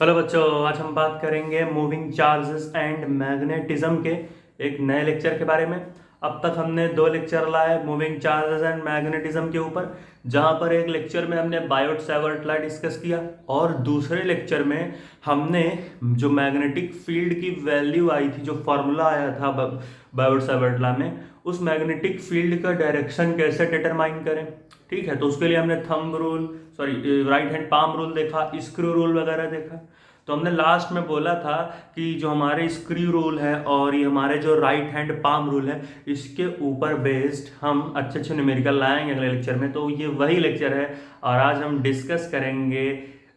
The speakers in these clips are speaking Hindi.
हेलो बच्चों, आज हम बात करेंगे मूविंग चार्जेस एंड मैग्नेटिज्म के एक नए लेक्चर के बारे में। अब तक हमने दो लेक्चर लाए मूविंग चार्जेस एंड मैग्नेटिज्म के ऊपर, जहां पर एक लेक्चर में हमने बायोट सावर्ट लॉ डिस्कस किया और दूसरे लेक्चर में हमने जो मैग्नेटिक फील्ड की वैल्यू आई थी, जो फॉर्मूला आया था बायोट सावर्ट लॉ में, उस मैग्नेटिक फील्ड का डायरेक्शन कैसे डिटरमाइन करें। ठीक है, तो उसके लिए हमने thumb rule, right hand palm rule देखा, स्क्रू रूल वगैरह देखा। तो हमने लास्ट में बोला था कि जो हमारे स्क्रू रूल है और ये हमारे जो राइट हैंड पाम रूल है, इसके ऊपर बेस्ड हम अच्छे अच्छे न्यूमेरिकल लाएंगे अगले लेक्चर में। तो ये वही लेक्चर है और आज हम डिस्कस करेंगे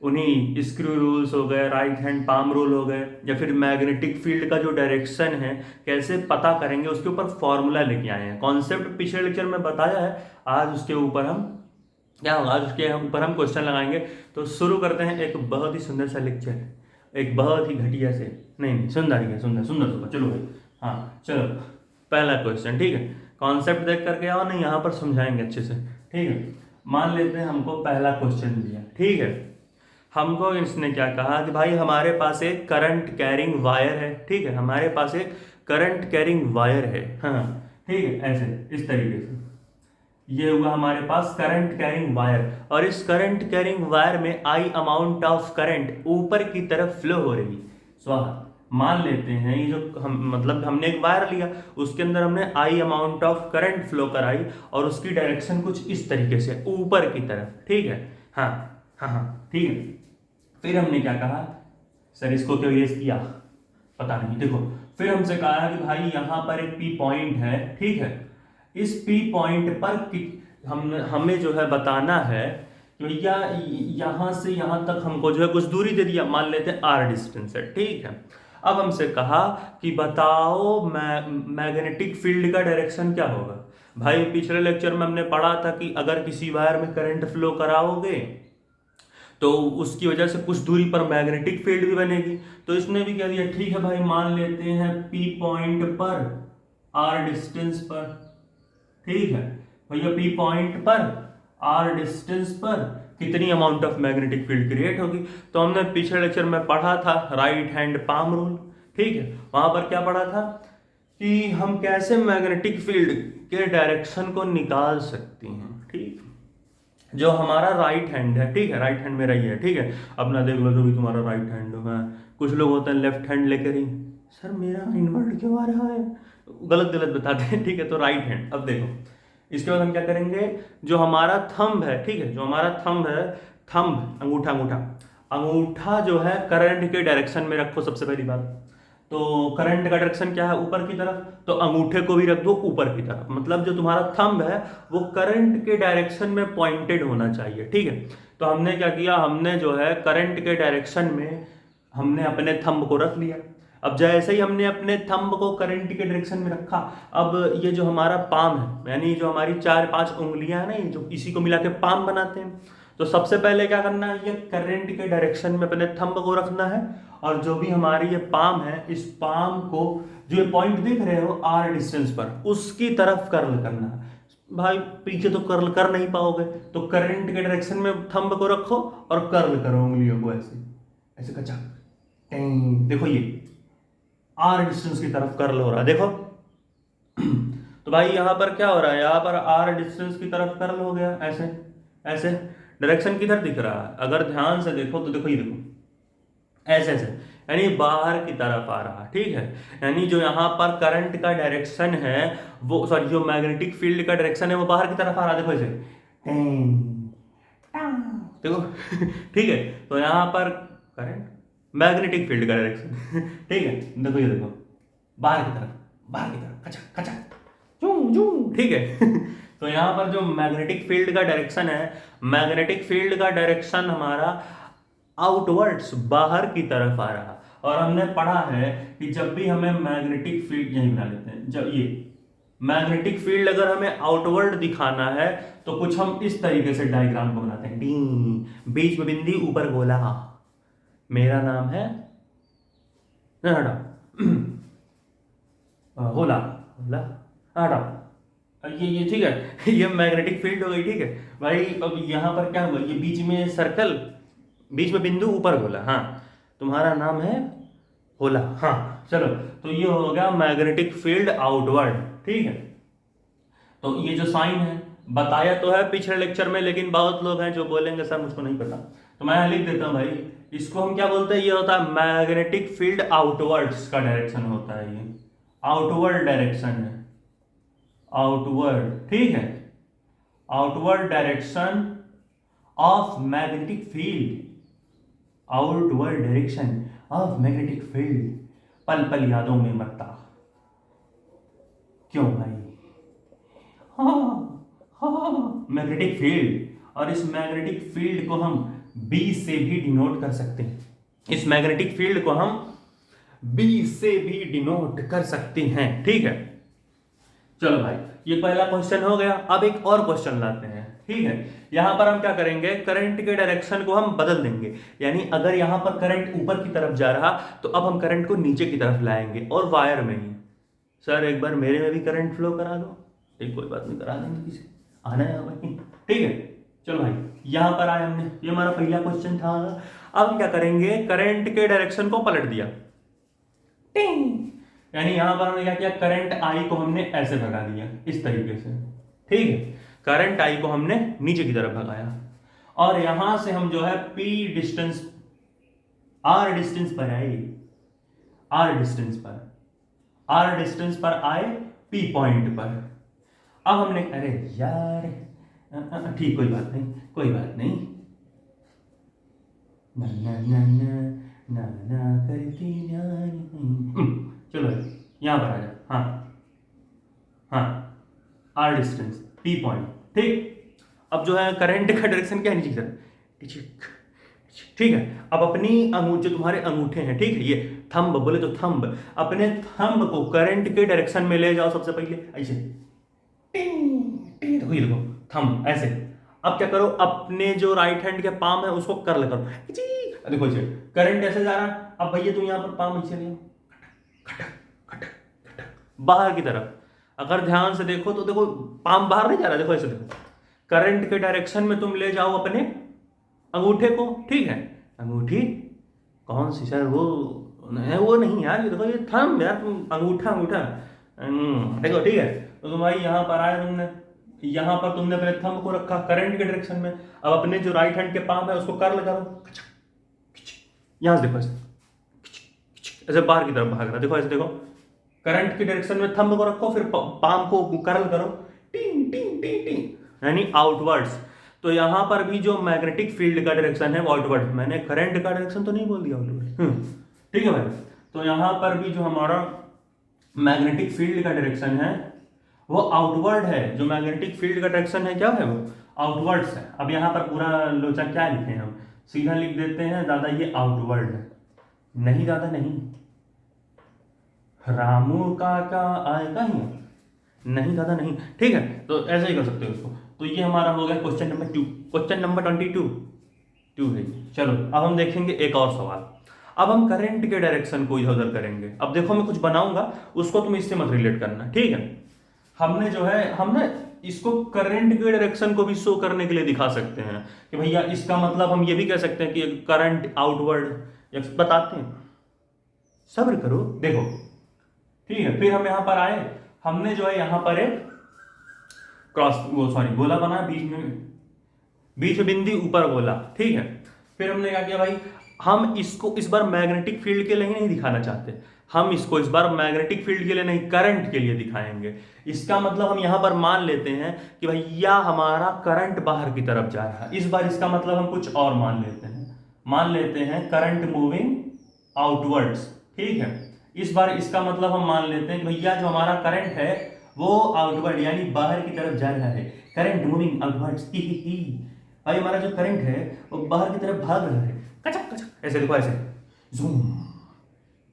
उन्हीं स्क्रू रूल्स हो गए, राइट हैंड पाम रूल हो गए, या फिर मैग्नेटिक फील्ड का जो डायरेक्शन है कैसे पता करेंगे, उसके ऊपर फॉर्मूला लेके आए हैं। कॉन्सेप्ट पिछले लेक्चर में बताया है, आज उसके ऊपर हम क्या होगा, आज उसके ऊपर हम क्वेश्चन लगाएंगे। तो शुरू करते हैं एक बहुत ही सुंदर सा लेक्चर, एक बहुत ही घटिया से, नहीं सुंदर ही है, सुंदर सुंदर सुंदर। चलो भाई, हाँ चलो, पहला क्वेश्चन। ठीक है, कॉन्सेप्ट देख करके आओ, नहीं यहाँ पर समझाएंगे अच्छे से। ठीक है, मान लेते हैं हमको पहला क्वेश्चन दिया। ठीक है, हमको इसने क्या कहा कि भाई हमारे पास एक करंट कैरिंग वायर है। ठीक है, हमारे पास एक करंट कैरिंग वायर है। हाँ ठीक है, ऐसे इस तरीके से ये हुआ हमारे पास करंट कैरिंग वायर, और इस करंट कैरिंग वायर में आई अमाउंट ऑफ करंट ऊपर की तरफ फ्लो हो रही। स्वाहा, मान लेते हैं ये जो हम मतलब हमने एक वायर लिया, उसके अंदर हमने आई अमाउंट ऑफ करंट फ्लो कराई और उसकी डायरेक्शन कुछ इस तरीके से ऊपर की तरफ। ठीक है, हाँ हाँ हाँ ठीक है। फिर हमने क्या कहा, सर इसको क्यों रेस किया पता नहीं। देखो, फिर हमसे कहा कि भाई यहाँ पर एक पी पॉइंट है। ठीक है, इस पी पॉइंट पर हमें जो है बताना है कि भैया यहाँ से यहाँ तक हमको जो है कुछ दूरी दे दिया, मान लेते हैं आर डिस्टेंस है। ठीक है, अब हमसे कहा कि बताओ मैग्नेटिक फील्ड का डायरेक्शन क्या होगा। भाई पिछले लेक्चर में हमने पढ़ा था कि अगर किसी वायर में करंट फ्लो कराओगे तो उसकी वजह से कुछ दूरी पर मैग्नेटिक फील्ड भी बनेगी। तो इसने भी कह दिया ठीक है भाई, मान लेते हैं पी पॉइंट पर आर डिस्टेंस पर। ठीक है भैया, पी पॉइंट पर आर डिस्टेंस पर कितनी amount of magnetic field create होगी। तो हमने पिछले लेक्चर में पढ़ा था राइट हैंड पाम रूल। ठीक है, वहां पर क्या पढ़ा था कि हम कैसे मैग्नेटिक फील्ड के डायरेक्शन को निकाल सकते हैं। ठीक, जो हमारा राइट हैंड है, ठीक है, राइट हैंड मेरा ही है। ठीक है, अपना देख लो जो भी तुम्हारा राइट हैंड है। कुछ लोग होते हैं लेफ्ट हैंड लेकर ही, सर मेरा इन्वर्ट क्यों आ रहा है, गलत गलत बताते हैं। ठीक है, तो राइट हैंड। अब देखो, इसके बाद हम क्या करेंगे, जो हमारा थंब है, ठीक है, जो हमारा थंब है, थंब अंगूठा, अंगूठा अंगूठा जो है करंट के डायरेक्शन में रखो सबसे पहली बात। तो करंट का डायरेक्शन क्या है, ऊपर की तरफ, तो अंगूठे को भी रख दो ऊपर की तरफ। मतलब जो तुम्हारा थंब है वो करंट के डायरेक्शन में पॉइंटेड होना चाहिए। ठीक है, तो हमने क्या किया, हमने जो है करंट के डायरेक्शन में हमने अपने थंब को रख लिया। अब जैसे ही हमने अपने थंब को करंट के डायरेक्शन में रखा, अब ये जो हमारा पाम है, यानी जो हमारी 4-5 उंगलियां हैं ना, ये जो इसी को मिला के पाम बनाते हैं। तो सबसे पहले क्या करना है, ये करंट के डायरेक्शन में अपने थंब को रखना है, और जो भी हमारी ये पाम है, इस पाम को जो ये पॉइंट देख रहे हो आर डिस्टेंस पर, उसकी तरफ कर्ल करना है। भाई पीछे तो कर्ल कर नहीं पाओगे, तो करंट के डायरेक्शन में थंब को रखो और कर्ल करो उंगलियों को ऐसे ऐसे कचा। देखो ये आर डिस्टेंस की तरफ कर्ल हो रहा है, देखो। तो भाई यहां पर क्या हो रहा है, यहां पर आर डिस्टेंस की तरफ कर्ल हो गया, ऐसे ऐसे। डायरेक्शन किधर दिख रहा है, अगर ध्यान से देखो तो देखो, ये देखो ऐसे ऐसे, यानी बाहर की तरफ आ रहा है। ठीक है, यानी जो यहाँ पर करंट का डायरेक्शन है वो, सॉरी, जो मैग्नेटिक फील्ड का डायरेक्शन है वो बाहर की तरफ आ रहा है। देखो ऐसे, देखो। ठीक है, तो यहाँ पर करंट, मैग्नेटिक फील्ड का डायरेक्शन। ठीक है, देखो ये देखो, बाहर की तरफ, बाहर की तरफ, खचा खचा, जू जू। ठीक है। तो यहाँ पर जो मैग्नेटिक फील्ड का डायरेक्शन है, मैग्नेटिक फील्ड का डायरेक्शन हमारा आउटवर्ड्स, बाहर की तरफ आ रहा। और हमने पढ़ा है कि जब भी हमें मैग्नेटिक फील्ड, यही बना लेते हैं, जब ये मैग्नेटिक फील्ड अगर हमें आउटवर्ड दिखाना है तो कुछ हम इस तरीके से डायग्राम को बनाते हैं। डी, बीच में बिंदी, ऊपर गोला। मेरा नाम है होला होला हटा। ये ठीक है। ये मैग्नेटिक फील्ड हो गई। ठीक है भाई, अब यहाँ पर क्या हुआ, ये बीच में सर्कल, बीच में बिंदु, ऊपर गोला। हाँ, तुम्हारा नाम है होला। हाँ चलो, तो ये हो गया मैग्नेटिक फील्ड आउटवर्ड। ठीक है, तो ये जो साइन है बताया तो है पिछले लेक्चर में, लेकिन बहुत लोग हैं जो बोलेंगे सर मुझको नहीं पता, तो मैं यहाँ लिख देता हूँ भाई। इसको हम क्या बोलते हैं, ये होता है मैग्नेटिक फील्ड आउटवर्ड्स का डायरेक्शन होता है, ये आउटवर्ड डायरेक्शन है, आउटवर्ड। ठीक है, outward direction of magnetic field, outward direction of magnetic field. पल पल यादों में मरता क्यों भाई। हाँ हाँ, मैग्नेटिक फील्ड, और इस मैग्नेटिक फील्ड को हम B से भी डिनोट कर सकते हैं, इस मैग्नेटिक फील्ड को हम B से भी डिनोट कर सकते हैं। ठीक है, चलो भाई ये पहला क्वेश्चन हो गया। अब एक और क्वेश्चन लाते हैं। ठीक है, यहां पर हम क्या करेंगे, करंट के डायरेक्शन को हम बदल देंगे, यानी अगर यहां पर करंट ऊपर की तरफ जा रहा तो अब हम करंट को नीचे की तरफ लाएंगे, और वायर में ही। सर एक बार मेरे में भी करंट फ्लो करा दो। ठीक, कोई बात नहीं, करा देंगे, किसी आना है भाई। ठीक है, चलो भाई यहां पर आए हमने, ये हमारा पहला क्वेश्चन था। अब हम क्या करेंगे, करंट के डायरेक्शन को पलट दिया, यानी यहां पर हमने क्या किया, करंट आई को हमने ऐसे भगा दिया इस तरीके से। ठीक है, करंट आई को हमने नीचे की तरफ भगाया, और यहां से हम जो है P डिस्टेंस, R डिस्टेंस पर आए, R डिस्टेंस पर, R डिस्टेंस पर आए P पॉइंट पर। अब हमने, अरे यार ठीक, कोई बात नहीं, कोई बात नहीं, ना ना ना ना ना ना करती चलो यहां पर आ जाओ। हाँ हाँ, R डिस्टेंस P पॉइंट। ठीक, अब जो है करंट का डायरेक्शन क्या है, नीचे की तरफ। ठीक है, अब अपनी जो तुम्हारे अंगूठे हैं, ठीक है, ये थंब बोले तो थंब, अपने थंब को करंट के डायरेक्शन में ले जाओ सबसे पहले, ऐसे देखो, ये देखो थंब ऐसे। अब क्या करो, अपने जो राइट हैंड के पाम है उसको कर्ल करो, देखो इसे, करंट ऐसे जा रहा है। अब भैया तुम यहां पर पाम ऐसे ले, बाहर की तरफ। अगर ध्यान से देखो तो देखो पाम बाहर नहीं जा रहा, देखो ऐसे देखो, करंट के डायरेक्शन में तुम ले जाओ अपने अंगूठे को। ठीक है, अंगूठी कौन सी सर, वो नहीं यार, ये देखो ये थंब यार, तुम अंगूठा अंगूठा देखो। ठीक है, तो तुम भाई यहाँ पर आए, तुमने यहाँ पर तुमने अपने थंब को रखा करंट के डायरेक्शन में। अब अपने जो राइट हैंड के पाम है उसको कर्ल करो, यहां से देखो ऐसे बाहर की तरफ भाग रहा, देखो ऐसे देखो, करंट के डायरेक्शन में थंब को रखो, फिर पाम को कर्ल करो, टिंग टिंग टिंग टिंग, यानी आउटवर्ड्स। तो यहां पर भी जो मैग्नेटिक फील्ड का डायरेक्शन है वो आउटवर्ड, मैंने करंट का डायरेक्शन तो नहीं बोल दिया, आउटवर्ड। ठीक है भाई, तो यहां पर भी जो हमारा मैग्नेटिक फील्ड का डायरेक्शन है वो आउटवर्ड है, जो मैग्नेटिक फील्ड का डायरेक्शन है क्या है, वो आउटवर्ड्स है। अब यहां पर पूरा लोचा क्या लिखे हैं, हम सीधा लिख देते हैं, दादा ये आउटवर्ड है। नहीं दादा नहीं, रामू काका आएगा ही नहीं दादा नहीं। ठीक है, तो ऐसे ही कर सकते हो उसको। तो ये हमारा हो गया क्वेश्चन नंबर 2, क्वेश्चन नंबर 22 है। चलो अब हम देखेंगे एक और सवाल। अब हम करंट के डायरेक्शन को इधर उधर करेंगे। अब देखो मैं कुछ बनाऊंगा, उसको तुम इससे मत रिलेट करना। ठीक है, हमने जो है हमने इसको करंट के डायरेक्शन को भी शो करने के लिए दिखा सकते हैं कि भैया इसका मतलब हम ये भी कह सकते हैं कि करंट आउटवर्ड बताते हैं। सब्र करो, देखो ठीक है। फिर हम यहां पर आए, हमने जो है यहां पर एक गोला बना, बीच में बिंदी, ऊपर गोला। ठीक है, फिर हमने क्या किया भाई, हम इसको इस बार मैग्नेटिक फील्ड के लिए नहीं दिखाना चाहते, हम इसको इस बार मैग्नेटिक फील्ड के लिए नहीं, करंट के लिए दिखाएंगे। इसका मतलब हम यहां पर मान लेते हैं कि भैया हमारा करंट बाहर की तरफ जा रहा है। इस बार इसका मतलब हम कुछ और मान लेते हैं करंट मूविंग आउटवर्ड्स। ठीक है, इस बार इसका मतलब हम मान लेते हैं कि भैया जो हमारा करंट है वो आउटवर्ड यानी बाहर की तरफ जा रहा है, करंट मूविंग आउटवर्ड्स। भाई हमारा जो करंट है वो बाहर की तरफ भाग रहा है, कचक कचक, ऐसे देखो, ऐसे जूम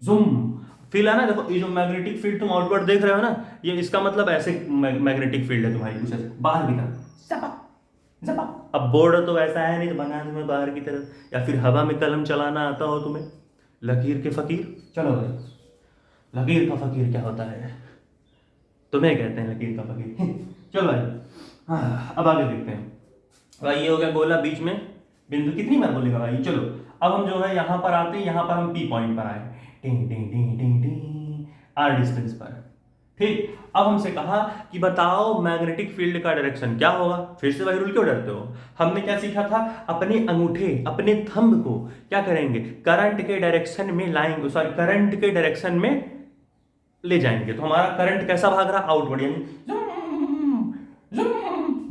जूम फील है ना। देखो ये जो मैग्नेटिक फील्ड तुम आउटवर्ड देख रहे हो ना, ये इसका मतलब ऐसे मैग्नेटिक फील्ड है तुम्हारी, कुछ बाहर की तरफ जपा जपा। अब बोर्ड तो वैसा है नहीं तो बना तुम्हें बाहर की तरफ, या फिर हवा में कलम चलाना आता हो तुम्हें, लकीर के फकीर। चलो भाई, लकीर का फकीर क्या होता है, तुम्हें कहते हैं लकीर का फकीर। चलो भाई, हाँ अब आगे देखते हैं। भाई ये हो गया गोला, बीच में बिंदु कितनी बार बोलेगा भाई। चलो अब हम जो है यहाँ पर आते हैं, यहाँ पर हम पी पॉइंट पर आए, टिंग टिंग टिंग टिंग टिंग, आर डिस्टेंस पर। ठीक, अब हमसे कहा कि बताओ मैग्नेटिक फील्ड का डायरेक्शन क्या होगा। फिर से वही रूल, क्यों डरते हो। हमने क्या सीखा था, अपने अंगूठे अपने थंब को क्या करेंगे, करंट के डायरेक्शन में लाएंगे, सॉरी करंट के डायरेक्शन में ले जाएंगे। तो हमारा करंट कैसा भाग रहा, आउटवर्ड, यानी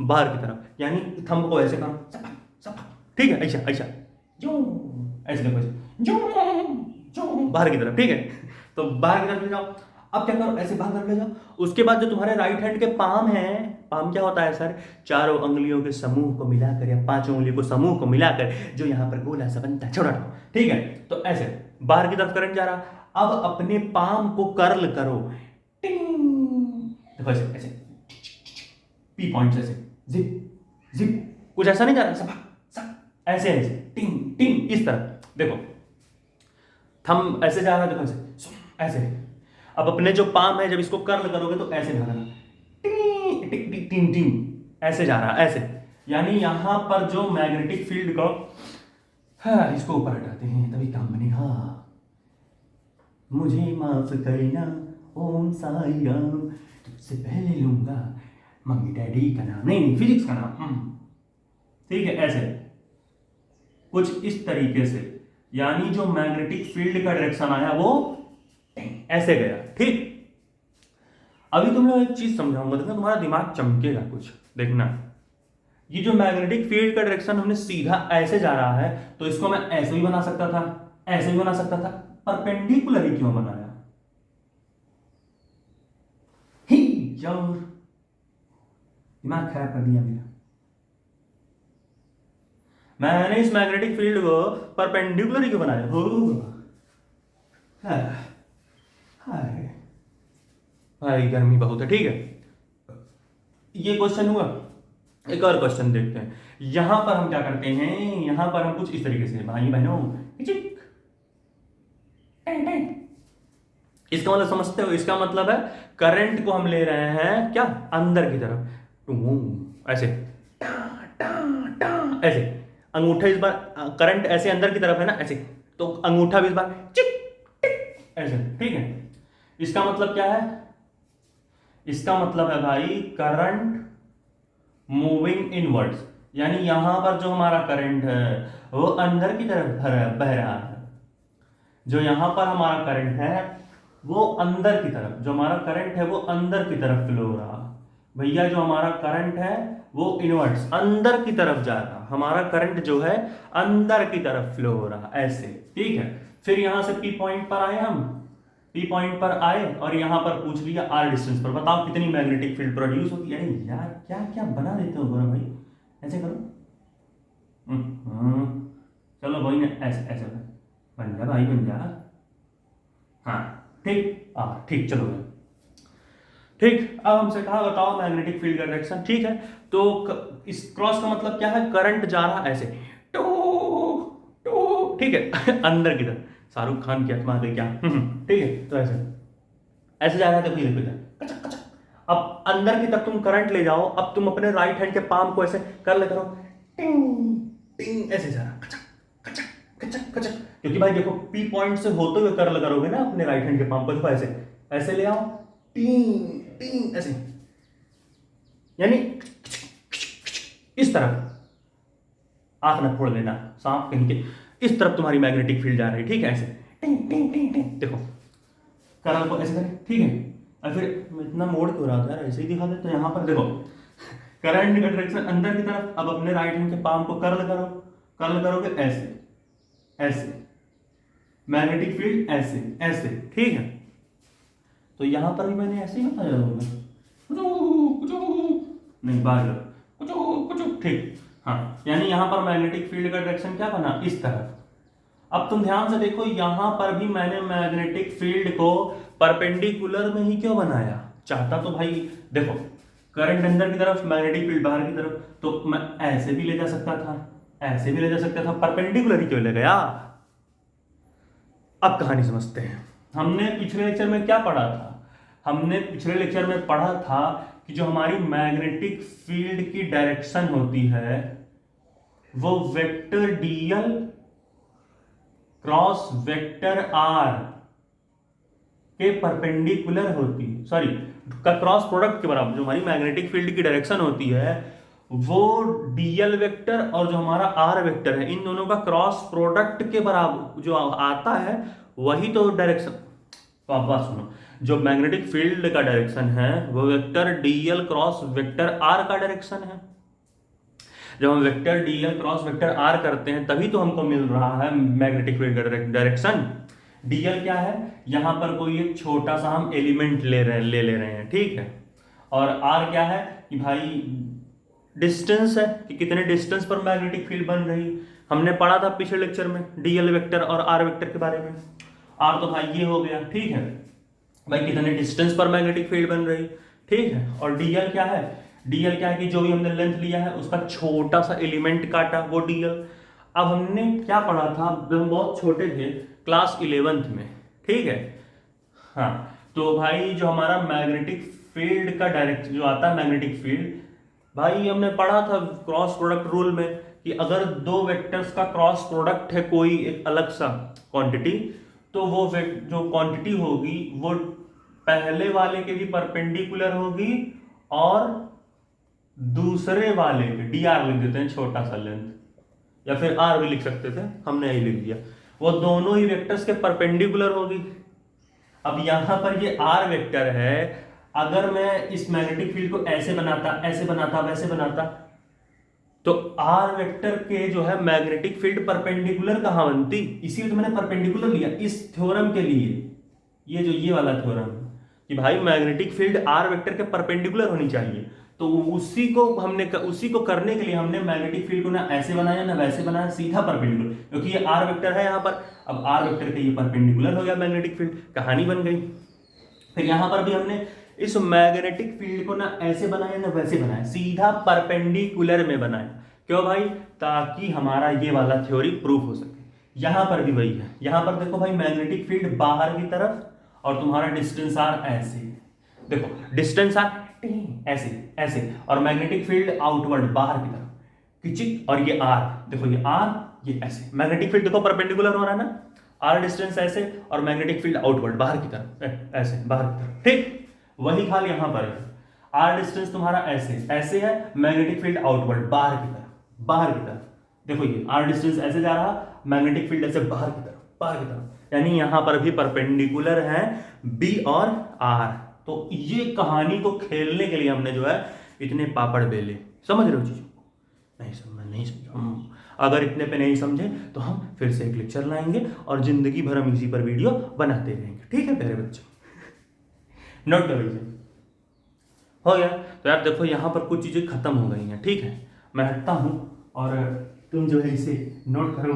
बाहर की तरफ, यानी थंब को ऐसे करो, ठीक है, ऐसा ऐसा ऐसे देखो, बाहर की तरफ, ठीक है। तो बाहर की तरफ ले जाओ। अब क्या करो, ऐसे बाहर तरफ ले जाओ। उसके बाद जो तुम्हारे राइट हैंड के पाम है, पाम क्या होता है सर, चारों उंगलियों के समूह को मिलाकर या पांचों उंगलियों को समूह को मिलाकर जो यहाँ पर गोला सा बनता है, छोटा, ठीक है। तो ऐसे बाहर की तरफ करंट जा रहा। अब अपने पाम को कर्ल करो, देखो ऐसे ऐसे, पी पॉइंट ऐसे, जिप जिप, कुछ ऐसा नहीं जा रहा, सब ऐसे ऐसे, टिंग टिंग, इस तरह देखो, थंब ऐसे जा रहा है, देखो ऐसे ऐसे। अब अपने जो पाम है, जब इसको कर्ल करोगे तो ऐसे भागना, टिंग टिंग टिंग टिंग, ऐसे जा रहा है, ऐसे। यानी यहां पर जो मैग्नेटिक फील्ड को, हाँ, इसको ऊपर हटाते हैं तभी काम बनेगा। मुझे माफ करना ओम साई राम, तुझसे पहले लूंगा मम्मी डैडी का नाम, नहीं फिजिक्स का नाम, ठीक है। ऐसे कुछ इस तरीके से, यानी जो मैग्नेटिक फील्ड का डायरेक्शन आया वो ऐसे गया, ठीक। अभी तुम लोग एक चीज समझाऊंगा, देखना तुम्हारा दिमाग चमकेगा कुछ, देखना। ये जो मैग्नेटिक फील्ड का डायरेक्शन हमने सीधा ऐसे जा रहा है, तो इसको मैं ऐसे भी बना सकता था, ऐसे भी बना सकता था, परपेंडिकुलर ही क्यों बनाया, ही यार, दिमाग खराब कर दिया मेरा। मैंने इस मैग्नेटिक फील्ड को परपेंडिकुलर ही क्यों बनाया, हो हाय भाई, गर्मी बहुत है, ठीक है। ये क्वेश्चन हुआ। एक और क्वेश्चन देखते हैं। यहां पर हम क्या करते हैं, यहां पर हम कुछ इस तरीके से, भाई बहनों, इसका मतलब समझते हो, इसका मतलब है करंट को हम ले रहे हैं क्या, अंदर की तरफ, ऐसे ऐसे, अंगूठा इस बार करंट ऐसे अंदर की तरफ है ना, ऐसे, तो अंगूठा भी इस बार चिक ऐसे, ठीक है। इसका मतलब क्या है, इसका मतलब है भाई करंट मूविंग इनवर्ड्स, यानी यहां पर जो हमारा करंट है वो अंदर की तरफ बह रहा है। जो यहां पर हमारा करंट है वो अंदर की तरफ, जो हमारा करंट है वो अंदर की तरफ फ्लो हो रहा। भैया जो हमारा करंट है वो इनवर्ट्स, अंदर की तरफ जा रहा, हमारा करंट जो है अंदर की तरफ फ्लो हो रहा, ऐसे, ठीक है। फिर यहां से पी पॉइंट पर आए हम, पी पॉइंट पर आए और यहां पर पूछ लिया आर डिस्टेंस पर, बताओ कितनी मैग्नेटिक फील्ड प्रोड्यूस होती है। यार क्या क्या बना देते हो भाई, ऐसे करो, चलो भाई ने ऐसे ऐसे बन जा भाई, बन जा, हाँ ठीक, हाँ ठीक, चलो भाई ठीक। अब हमसे कहा बताओ मैग्नेटिक फील्ड का डायरेक्शन, ठीक है। तो इस क्रॉस का मतलब क्या है, करंट जा रहा ऐसे, टू टू, ठीक है, अंदर की तरफ, शाहरुख खान की आत्मा गई क्या, ठीक है। तो ऐसे ऐसे जा रहा है, देखो ये देखो, कचक कचक। अब अंदर की तरफ तुम करंट ले जाओ, अब तुम अपने राइट हैंड के पाम को ऐसे कर ले करो, टिंग टिंग, ऐसे जा रहा, कचक कचक कचक कचक, क्योंकि भाई देखो पी पॉइंट से होते हुए कर करोगे ना अपने राइट हैंड के पाम को, देखो ऐसे ऐसे ले आओ, टिंग टिंग, ऐसे, यानी इस तरफ आंख न फोड़ लेना, सांप कहीं के, इस तरफ तुम्हारी मैग्नेटिक फील्ड जा रही है, ठीक है, ऐसे टिंग टिंग टिंग टिंग, देखो करल को ऐसे करें, ठीक है। और फिर इतना मोड़ क्यों रहा था यार, ऐसे ही दिखा दे। तो यहां पर देखो करंट का डायरेक्शन अंदर की तरफ, अब अपने राइट हैंड के पाम को कर्ल करो, कर्ल करोगे ऐसे ऐसे, मैग्नेटिक फील्ड ऐसे ऐसे, ठीक है। तो यहां पर भी मैंने ऐसे ही बताया होगा, नहीं बाहर ठीक, हाँ, यानी यहां पर मैग्नेटिक फील्ड का डायरेक्शन क्या बना, इस तरफ। अब तुम ध्यान से देखो, यहां पर भी मैंने मैग्नेटिक फील्ड को परपेंडिकुलर में ही क्यों बनाया, चाहता तो भाई देखो करंट अंदर की तरफ, मैग्नेटिक फील्ड बाहर की तरफ, तो मैं ऐसे भी ले जा सकता था, ऐसे भी ले जा सकता था, परपेंडिकुलर ही क्यों ले गया। अब कहानी समझते हैं। हमने पिछले लेक्चर में क्या पढ़ा था, हमने पिछले लेक्चर में पढ़ा था कि जो हमारी मैग्नेटिक फील्ड की डायरेक्शन होती है वो vector DL cross vector R के परपेंडिकुलर होती है, सॉरी का क्रॉस प्रोडक्ट के बराबर। जो हमारी मैग्नेटिक फील्ड की डायरेक्शन होती है वो डीएल वेक्टर और जो हमारा आर वेक्टर है, इन दोनों का क्रॉस प्रोडक्ट के बराबर जो आता है वही तो डायरेक्शन। तो आप बात सुनो, जो मैग्नेटिक फील्ड का डायरेक्शन है वो vector DL cross vector R का डायरेक्शन है। जब हम vector DL cross vector R करते हैं तभी तो हमको मिल रहा है मैग्नेटिक फील्ड का डायरेक्शन। डीएल क्या है, यहां पर कोई एक छोटा सा हम एलिमेंट ले रहे हैं, ठीक है। और आर क्या है कि भाई डिस्टेंस है, कि कितने डिस्टेंस पर मैग्नेटिक फील्ड बन रही। हमने पढ़ा था पिछले लेक्चर में डीएल वेक्टर और आर वेक्टर के बारे में। आर तो भाई ये हो गया, ठीक है भाई, कितने डिस्टेंस पर मैग्नेटिक फील्ड बन रही, ठीक है। और डीएल क्या है, डीएल क्या है कि जो भी हमने लेंथ लिया है उसका छोटा सा एलिमेंट काटा, वो डीएल। अब हमने क्या पढ़ा था जब हम बहुत छोटे थे, क्लास 11th में, ठीक है। हाँ, तो भाई जो हमारा मैग्नेटिक फील्ड का डायरेक्ट जो आता है मैग्नेटिक फील्ड, भाई हमने पढ़ा था क्रॉस प्रोडक्ट रूल में कि अगर दो वेक्टर्स का क्रॉस प्रोडक्ट है कोई एक अलग सा क्वांटिटी, तो वो जो क्वांटिटी होगी वो पहले वाले के भी परपेंडिकुलर होगी और दूसरे वाले के, डी आर लिख देते हैं छोटा सा लेंथ, या फिर आर भी लिख सकते थे, हमने यही लिख दिया, वो दोनों ही वेक्टर्स के परपेंडिकुलर होगी। अब यहां पर ये आर वेक्टर है, अगर मैं इस मैग्नेटिक फील्ड को ऐसे बनाता, ऐसे बनाता, वैसे बनाता, तो आर वेक्टर के जो है मैग्नेटिक फील्ड परपेंडिकुलर कहां बनती, इसीलिए तो मैंने परपेंडिकुलर लिया इस थ्योरम के लिए। ये जो ये वाला थ्योरम कि भाई मैग्नेटिक फील्ड आर वेक्टर के परपेंडिकुलर होनी चाहिए, तो उसी को करने के लिए हमने मैग्नेटिक फील्ड को ना ऐसे बनाया ना वैसे बनाया, सीधा परपेंडिकुलर, क्योंकि ये आर वेक्टर है यहां पर। अब आर वेक्टर के ये परपेंडिकुलर हो गया मैग्नेटिक फील्ड, कहानी बन गई। फिर यहां पर भी हमने इस मैग्नेटिक फील्ड को ना ऐसे बनाया ना वैसे बनाया, सीधा परपेंडिकुलर में बनाया। क्यों भाई, ताकि हमारा ये वाला थ्योरी प्रूफ हो सके। यहां पर भी वही है, यहां पर देखो भाई मैग्नेटिक फील्ड बाहर की तरफ और तुम्हारा डिस्टेंस आर ऐसे, देखो डिस्टेंस आर ऐसे ऐसे, और मैग्नेटिक फील्ड आउटवर्ड बाहर की तरफ किचिक, और ये आर, देखो ये आर ये ऐसे। मैग्नेटिक फील्ड देखो परपेंडिकुलर हो रहा है ना, आर डिस्टेंस ऐसे और मैग्नेटिक फील्ड आउटवर्ड बाहर की तरफ ऐसे, बाहर की तरफ, ठीक। वही खाल यहां पर है, आर डिस्टेंस तुम्हारा ऐसे ऐसे है, मैग्नेटिक फील्ड आउटवर्ड बाहर की तरफ, बाहर की तरफ। देखो ये आर डिस्टेंस ऐसे जा रहा, मैग्नेटिक फील्ड ऐसे बाहर की तरफ, बाहर की तरफ, यानी यहां पर भी परपेंडिकुलर है बी और आर। तो ये कहानी को खेलने के लिए हमने जो है इतने पापड़ बेले, समझ रहे हो चीजों को? नहीं समझ, अगर इतने पे नहीं समझे तो हम फिर से एक लेक्चर लाएंगे और जिंदगी भर हम इसी पर वीडियो बनाते रहेंगे, ठीक है प्यारे बच्चों। नोट करो इसे, हो गया। तो यार देखो यहाँ पर कुछ चीजें खत्म हो गई हैं, ठीक है। मैं हटता हूं और तुम जो है इसे नोट करो,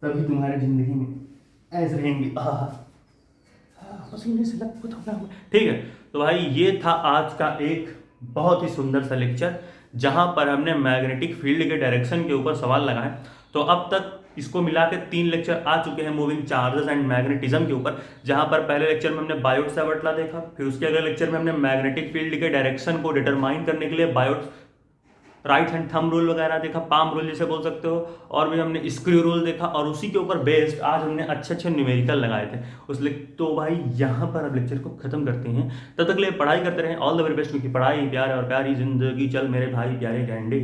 तभी तुम्हारी जिंदगी में ऐसे रहेंगे, पसीने से लपट होगा, ठीक है। तो भाई ये था आज का एक बहुत ही सुंदर सा लेक्चर, जहां पर हमने मैग्नेटिक फील्ड के डायरेक्शन के ऊपर सवाल लगाए। तो अब तक इसको मिला के 3 लेक्चर आ चुके हैं मूविंग चार्जेस एंड मैग्नेटिज्म के ऊपर, जहां पर पहले लेक्चर में हमने बायोट सावर्तला देखा, फिर उसके अगले लेक्चर में हमने मैग्नेटिक फील्ड के डायरेक्शन को डिटरमाइन करने के लिए Biot right hand thumb rule वगैरह देखा, पाम रूल जिसे बोल सकते हो, और भी हमने स्क्रू रूल देखा, और उसी के ऊपर बेस्ड आज हमने अच्छे अच्छे न्यूमेरिकल लगाए थे तो भाई यहाँ पर अब लेक्चर को खत्म करते हैं। तब तक के लिए पढ़ाई करते रहें, ऑल द वेरी बेस्ट, क्योंकि पढ़ाई प्यार और प्यारी जिंदगी, चल मेरे भाई प्यारे गैंडे।